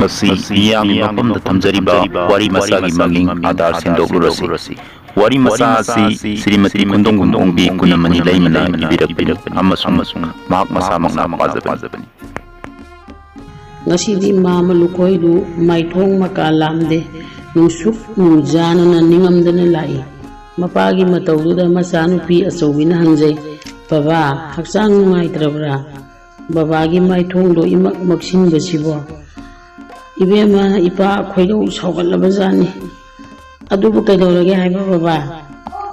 Miami मफमदा थमजरिबा वारी मसागी ममिंग आधार सेंदोक्लुरसी वारी मसा Shrimati कुंदोंगुम ओंबी कुनमनी लैमना इबिरकबिरकबनी अमसुंग महाक मसामकना पाजबनी ngasi di mama lukoi du maithong makalamde nusuk nujana ningamdana lai mapagi matawduda masanupi asawina hangjai baba haksang nungaitrabra babagi maithong do imak maksin basibo ibema ipa khoido saugalabajani adubu kaidorage haiba baba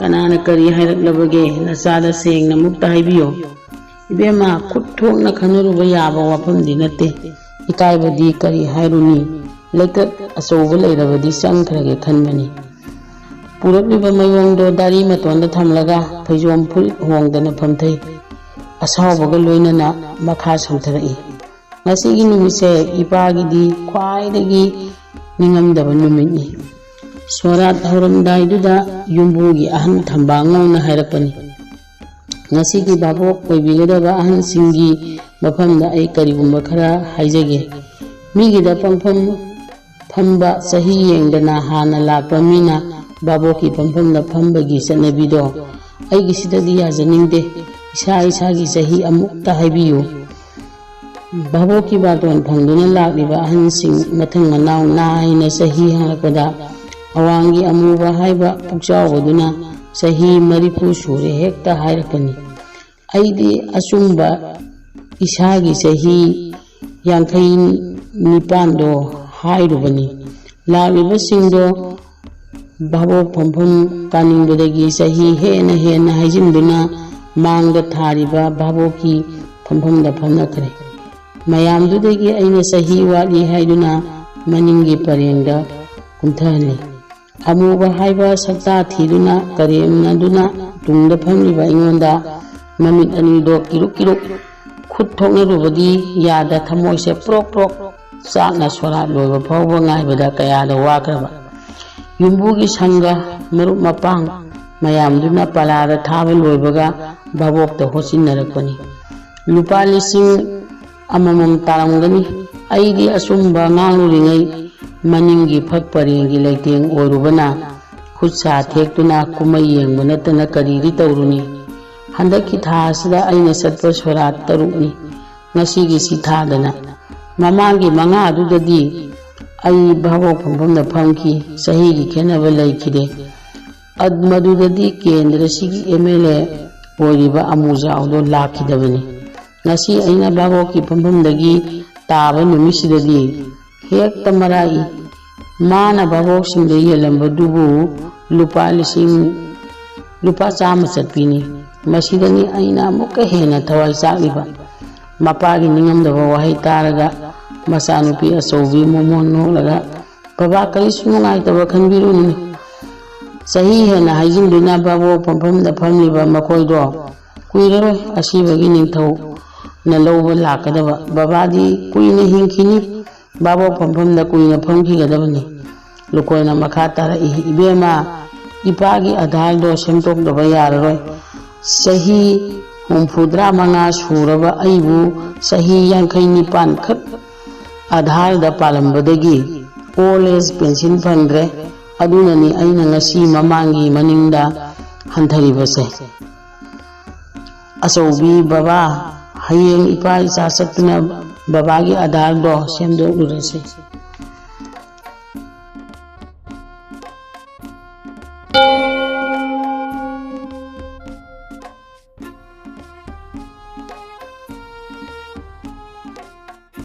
kanana kari hailaklabage nasada sengna mukta haibiyo ibema khutthokna khanuruba yaba wafam dinate इकायबदी करी हायरुनी लेकर असौब लेरबदी संखरगे खनबनी पुरबलिबा मयोंदो दारी मतोंद थमलगा फैजोम full होंगदना फमथै असावबगा लोइनना मखा संथरई ngasiगी numise ipagidi khwaidagi ningamdaba numitni sorat hauramdai duda yumbugi ahan thambangona hairakpani ngasiगी babok oibigadaba ahan singi mafamda ai karigumba khara haijage migida pangpham phamba sahi yengdana hana lakpa mina baboki pangphamda phambagi sanabido aigi sidadi yajaningde isa gi sahi amukta haibiyu baboki baton phangduna lakliba ahansing mathang manaw naina sahi hangakada awangi amuba haiba pukchawduna sahi marifu sure hekta hairakani aidi asumba इसागी सही यांखई निपांदो हाइरुबनी लालिबसिंदो बाबो फंफम कानिंगदगी सही हेन हाइजिंदुना मांगद थारिबा बाबो की फंफम the फमनखरे मयामदुदगी अइना सही वाली हाइदुना मनिंगी परेंगदा कुंथहली अमुबा हाइबा सक्ता थीदुना करेमनादुना तुंगद फमलिबा इंगोंदा ममित अनिदो किरुक खुद थोंगरुबदी यादा थमोइसे प्रोक प्रोक चाकना सोरा लोइबा फावबा ngaibada kayada wakraba yumbugi sanga marup mapang mayamduna palada thaba loibaga babokta hosinnarakpani lupa lising amamam taramgani aidi asumba ngangluringai maningi phakparengi leiteng oirubana khutsa thektuna kumai yengba natana kariri tawruni हंदकी थासदा अइना सत्प सोरात तरुकनी ngasiगी si thadana ममांगी मंगा अदुददी अइ भावो फंफमदा फमकी सहीगी खेनबा लैखिदे मदुददी केंद्र सिगी MLA ओइरिबा अमुजाउदो लाखिदबनी ngasi अइना भावो की फंफमदगी ताबा नुमिसिददी हेक्ता मराई माना भावो सिंगदे येलंबा दुबु lupa Chama चटपीनी मसीदनी अइना मुक्का हेना थवाई चाकलिबा मपागी निंगमदबा वहाई तारगा मसानुपी असौबी मोमोन नोलगा बाबा करिसु नुंगाइतबा खनबिरुनी सही हेना हाइजिंदुना बाबो फंफमदा फमलिबा मखोइदो कुइररोय असीबगी निंथौ न लौबा लाकदबा बाबादी कुइना हिंखिनी बाबो फंफमदा कुइना फमखिगदबनी लुकोइना मखा तारा इबेमा इपागी आधार दो सेमटोकदबा याररोय सही हुमफुद्रा मंगा सूरबा अइबु सही यांखई निपान खत आधार द पालंबदगी ओल्ड एज पेंशन फंद्रे अदुननी अइना ngasi ममांगी मनिंगदा हंथरिबसे असौबी बाबा हयेंग इपा इसा सत्तुना बाबागी आधार दो सेमदोकलुरसे।